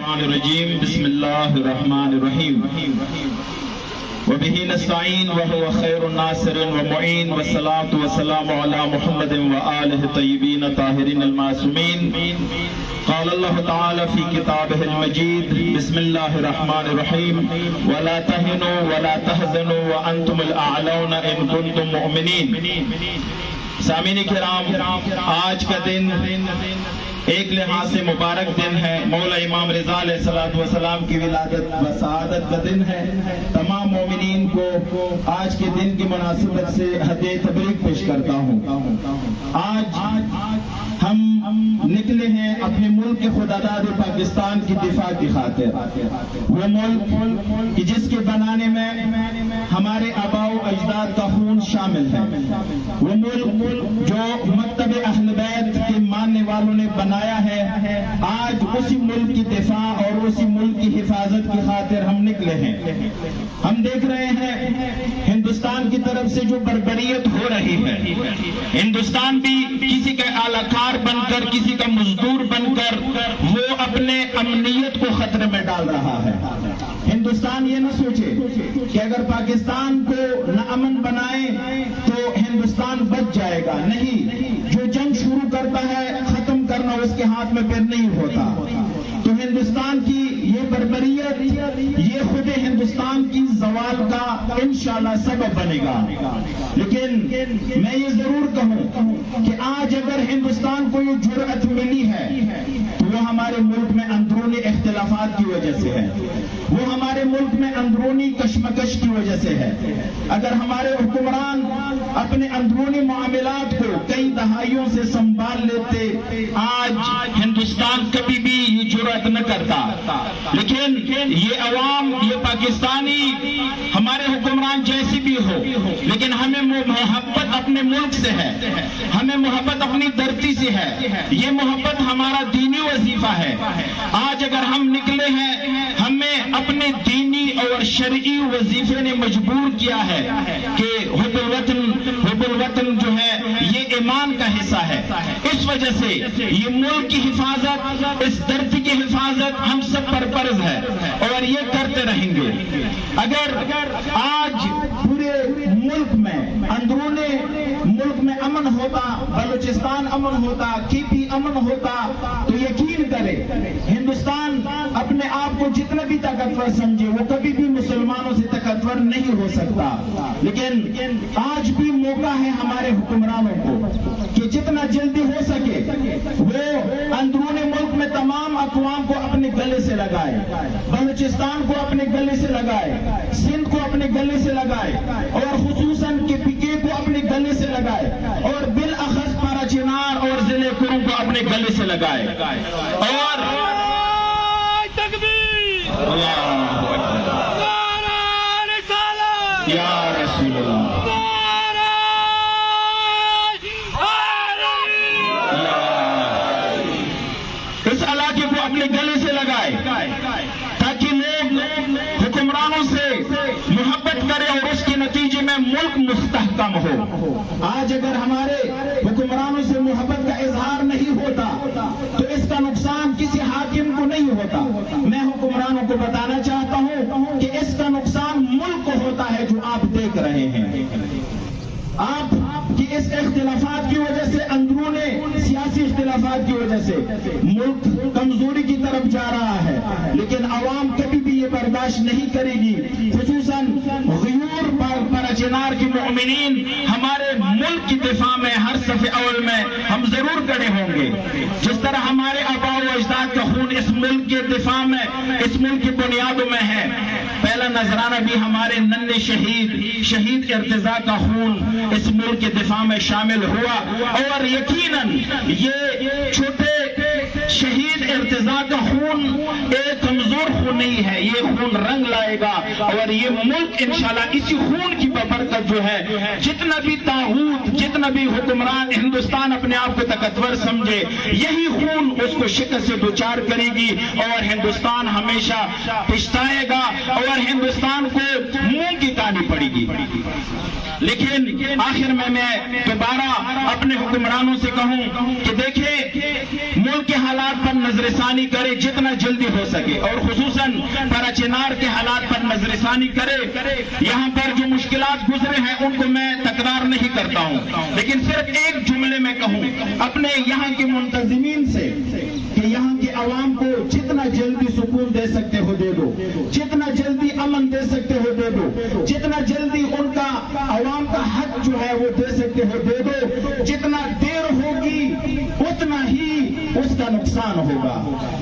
الشیطان الرجیم بسم اللہ الرحمن الرحیم وبہ نستعین وہو خیر الناصر ومعین والصلاة والسلام علی محمد وآلہ الطیبین الطاہرین المعصومین قال اللہ تعالی فی کتابہ المجید بسم اللہ الرحمن الرحیم ولا تہنوا ولا تحزنوا وانتم الاعلون ان کنتم مؤمنین۔ سامعین کرام، آج کا دن ایک لحاظ سے مبارک دن ہے۔ مولا امام رضا علیہ السلام کی ولادت و سعادت کا دن ہے۔ تمام مومنین کو آج کے دن کی مناسبت سے ہدیہ تبریک پیش کرتا ہوں۔ آج ہم نکلے ہیں اپنے ملک خداداد پاکستان کی دفاع کی خاطر، وہ ملک جس کے بنانے میں ہمارے آباء و اجداد کا خون شامل ہے، وہ ملک جو مکتب اہل بیت کے ماننے والوں نے بنایا ہے۔ آج اسی ملک کی دفاع اور اسی ملک کی حفاظت کی خاطر ہم نکلے ہیں۔ ہم دیکھ رہے ہیں ہندوستان کی طرف سے جو بربریت ہو رہی ہے، ہندوستان بھی کسی کا اعلی کار بن کر، کسی کا مزدور بن کر وہ اپنے امنیت کو خطرے میں ڈال رہا ہے۔ ہندوستان یہ نہ سوچے کہ اگر پاکستان کو نہ امن بنائے تو ہندوستان بچ جائے گا، نہیں، جو جنگ شروع کرتا ہے ختم کرنا اس کے ہاتھ میں پھر نہیں ہوتا۔ تو ہندوستان کی یہ بربریت، یہ خود ہندوستان کی زوال کا انشاءاللہ سبب بنے گا۔ لیکن میں یہ ضرور کہوں کہ آج اگر ہندوستان کو یہ جرأت ملی ہے تو وہ ہمارے ملک میں اندرونی اختلافات کی وجہ سے ہے، وہ ہمارے ملک میں اندرونی کشمکش کی وجہ سے ہے۔ اگر ہمارے حکمران اپنے اندرونی معاملات کو کئی دہائیوں سے سنبھال لیتے، آج ہندوستان کبھی بھی یہ جرأت نہ کرتا۔ لیکن یہ عوام، یہ پاکستانی، ہمارے حکمران جیسی بھی ہو، لیکن ہمیں محبت اپنے ملک سے ہے، ہمیں محبت اپنی دھرتی سے ہے، یہ محبت ہمارا دینی وظیفہ ہے۔ آج اگر ہم نکلے ہیں، ہمیں اپنے دینی اور شرعی وظیفے نے مجبور کیا ہے کہ حب الوطن جو ہے یہ ایمان کا حصہ ہے۔ اس وجہ سے یہ ملک کی حفاظت، اس دھرتی کی حفاظت ہم سب پر فرض ہے اور یہ کرتے رہیں گے۔ اگر آج پورے ملک میں، اندرون ملک میں امن ہوتا، بلوچستان امن ہوتا، کی پی امن ہوتا، تو یقین کرے ہندوستان اپنے آپ کو جتنا بھی طاقتور سمجھے وہ کبھی بھی مسلمانوں سے طاقتور نہیں ہو سکتا۔ لیکن آج بھی موقع ہے ہمارے حکمرانوں کو کہ جتنا جلدی ہو سکے وہ اندرون ملک میں تمام اقوام کو اپنے گلے سے لگائے، بلوچستان کو اپنے گلے سے لگائے، سندھ کو اپنے گلے سے لگائے، اور خصوصاً KPK کو اپنے گلے سے لگائے، اور بالاخص پارا چنار اور ضلع کرم کو اپنے گلے سے لگائے۔ اور یا رسول اللہ، اس علاقے کو اپنے گلے سے لگائے تاکہ لوگ حکمرانوں سے محبت کرے اور اس کے نتیجے میں ملک مستحکم ہو۔ آج اگر ہمارے حکمرانوں سے محبت کا اظہار نہیں ہوتا تو اس کا نقصان کسی حاکم کو نہیں ہوتا۔ میں حکمرانوں کو بتانا چاہتا ہوں کہ اس کا نقصان ملک کو ہوتا ہے جو آپ دیکھ رہے ہیں۔ آپ کی اس اختلافات کی وجہ سے، اندرون سیاسی اختلافات کی وجہ سے ملک کمزوری کی طرف جا رہا ہے، لیکن عوام کبھی بھی یہ برداشت نہیں کرے گی۔ خصوصاً غیور پرچنار کی مومنین ہمارے ملک کی دفاع میں ہر صف اول میں ہم ضرور کھڑے ہوں گے۔ جس طرح ہمارے آباء و اجداد کا خون اس ملک کے دفاع میں، اس ملک کی بنیادوں میں ہے، پہلا نذرانہ بھی ہمارے ننھے شہید ارتضیٰ کا خون اس ملک کے دفاع میں شامل ہوا، اور یقیناً یہ چھوٹے شہید ارتضیٰ کا خون ایک کمزور خون نہیں ہے، یہ خون رنگ لائے گا، اور یہ ملک انشاءاللہ اسی خون کی برکت جو ہے، جتنا بھی طاغوت، جتنا بھی حکمران ہندوستان اپنے آپ کو طاقتور سمجھے، یہی خون اس کو شکست سے دوچار کرے گی اور ہندوستان ہمیشہ پچھتائے گا اور ہندوستان کو منہ کی تانی پڑے گی۔ لیکن آخر میں دوبارہ اپنے حکمرانوں سے کہوں کہ دیکھیں ملک کے حالات حالات پر نظر ثانی کرے جتنا جلدی ہو سکے، اور خصوصاً پراچینار کے حالات پر نظر ثانی کرے۔ یہاں پر جو مشکلات گزرے ہیں ان کو میں تکرار نہیں کرتا ہوں، لیکن صرف ایک جملے میں کہوں اپنے یہاں کے منتظمین سے کہ یہاں کے عوام کو جتنا جلدی سکون دے سکتے ہو دے دو، جتنا جلدی امن دے سکتے ہو دے دو، جتنا جلدی ان کا عوام کا حق جو ہے وہ دے سکتے ہو دے دو۔ جتنا دیر ہوگی اتنا ہی اس کا نقصان ہوگا،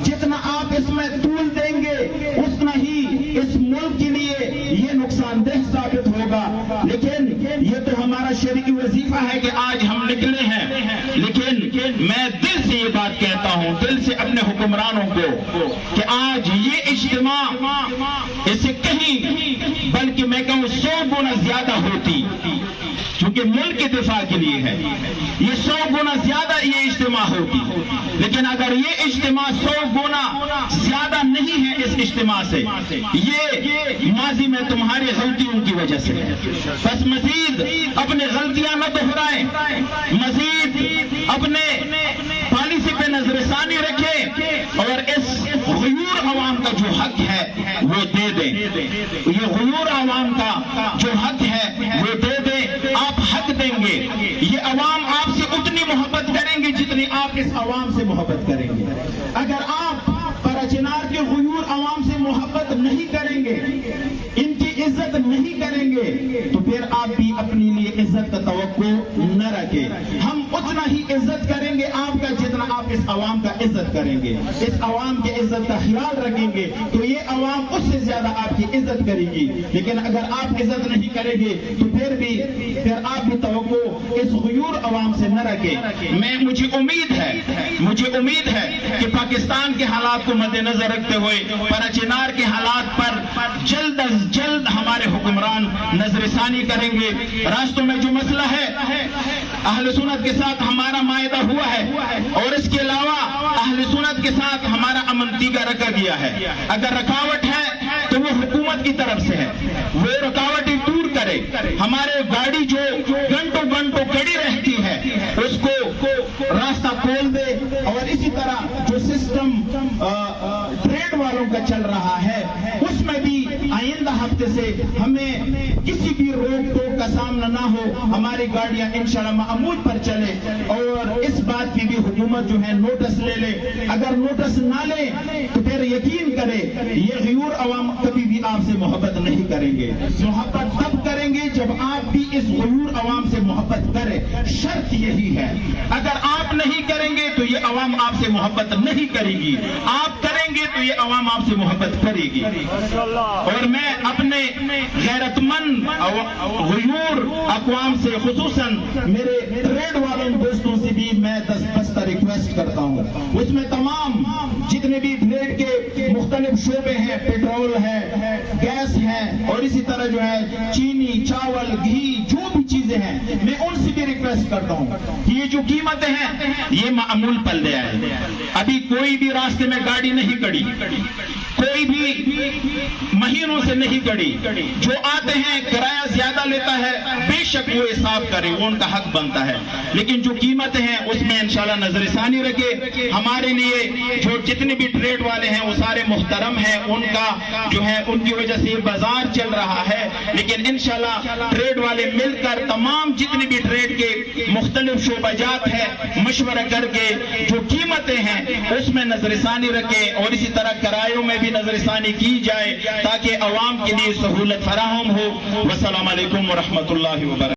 جتنا آپ اس میں طول دیں گے اتنا ہی اس ملک کے لیے یہ نقصان دہ ثابت ہوگا۔ لیکن یہ تو ہمارا شرعی وظیفہ ہے کہ آج ہم نکلے ہیں، لیکن میں دل سے یہ بات کہتا ہوں، دل سے اپنے حکمرانوں کو، کہ آج یہ اجتماع اس سے کہیں بلکہ میں کہوں 100 گنا زیادہ ہوتی، کیونکہ ملک کے دفاع کے لیے ہے، یہ 100 گنا زیادہ یہ اجتماع ہوتی، لیکن اگر یہ اجتماع 100 گنا زیادہ نہیں ہے اس اجتماع سے، یہ ماضی میں تمہاری غلطیوں کی وجہ سے ہے۔ بس مزید اپنے غلطیاں نہ دہرائیں، مزید اپنے پالیسی پہ نظر ثانی رکھیں، اور اس غیور عوام کا جو حق ہے وہ دے دیں، یہ غیور عوام کا جو حق ہے وہ دے دیں۔ آپ حق دیں گے، یہ عوام آپ سے اتنی محبت کریں گے جتنی آپ اس عوام سے محبت کریں گے۔ اگر آپ پراچینار کے غیور عوام سے محبت نہیں کریں گے، ان کی عزت نہیں کریں گے، تو پھر آپ بھی اپنے لیے عزت کا توقع نہ رکھیں۔ ہم اتنا ہی عزت کریں گے آپ کا جتنا آپ اس عوام کا عزت کریں گے، اس عوام کی عزت کا خیال رکھیں گے تو یہ عوام اس سے زیادہ آپ کی عزت کرے گی۔ لیکن اگر آپ عزت نہیں کریں گے تو پھر آپ بھی توقع اس غیور عوام سے نہ رکھیں۔ مجھے امید ہے کہ پاکستان کے حالات کو مد نظر رکھتے ہوئے پراچینار کے حالات پر جلد از جلد ہمارے حکمران نظر ثانی کریں گے۔ راستوں میں جو مسئلہ ہے، اہل سنت کے ساتھ ہمارا معاہدہ ہوا ہے، اور اس کے علاوہ اہل سنت کے ساتھ ہمارا امن تیگا رکھا گیا ہے۔ اگر رکاوٹ ہے تو وہ حکومت کی طرف سے ہے، وہ رکاوٹیں دور کرے۔ ہمارے گاڑی جو گھنٹوں کڑی رہتی ہے اس کو راستہ کھول دے، اور اسی طرح جو سسٹم ٹریڈ والوں کا چل رہا ہے اس میں بھی آئندہ ہفتے سے ہمیں کسی بھی روک ٹوک کا سامنا نہ ہو، ہماری گاڑیاں انشاءاللہ معمول پر چلے، اور اس بات کی بھی حکومت جو ہے نوٹس لے لے۔ اگر نوٹس نہ لے تو پھر یقین کرے یہ غیور عوام کبھی بھی آپ سے محبت نہیں کریں گے۔ محبت تب کریں گے جب آپ بھی اس غیور عوام سے محبت کریں، شرط یہی ہے۔ اگر آپ نہیں کریں گے تو یہ عوام آپ سے محبت نہیں کرے گی، آپ کریں گے تو یہ عوام آپ سے محبت کرے گی۔ اور میں اپنے غیرت مند غیور اقوام سے، خصوصاً میرے ٹریڈ والوں دوستوں سے بھی میں دستبستہ ریکویسٹ کرتا ہوں، اس میں تمام جتنے بھی ٹریڈ کے مختلف شعبے ہیں، پیٹرول ہے، گیس ہے، اور اسی طرح جو ہے چینی، چاول، گھی، جو بھی چیزیں ہیں، میں ان سے بھی ریکویسٹ کرتا ہوں کہ یہ جو قیمتیں ہیں یہ معمول پر لے آئے۔ ابھی کوئی بھی راستے میں گاڑی نہیں کڑی، کوئی بھی مہینوں سے نہیں کڑی، جو آتے ہیں کرایہ زیادہ لیتا ہے، بے شک وہ حساب کرے، وہ ان کا حق بنتا ہے، لیکن جو قیمتیں ہیں اس میں انشاءاللہ نظر ثانی رکھے۔ ہمارے لیے جو جتنے بھی ٹریڈ والے ہیں وہ سارے محترم ہیں، ان کا جو ہے ان کی وجہ سے یہ بازار چل رہا ہے، لیکن انشاءاللہ ٹریڈ والے مل کر تمام جتنے بھی ٹریڈ کے مختلف شعبہ جات ہے مشورہ کر کے جو قیمتیں ہیں اس میں نظر ثانی رکھیں، اور اسی طرح کرایوں میں بھی نظر ثانی کی جائے تاکہ عوام کے لیے سہولت فراہم ہو۔ والسلام علیکم ورحمۃ اللہ وبرکاتہ۔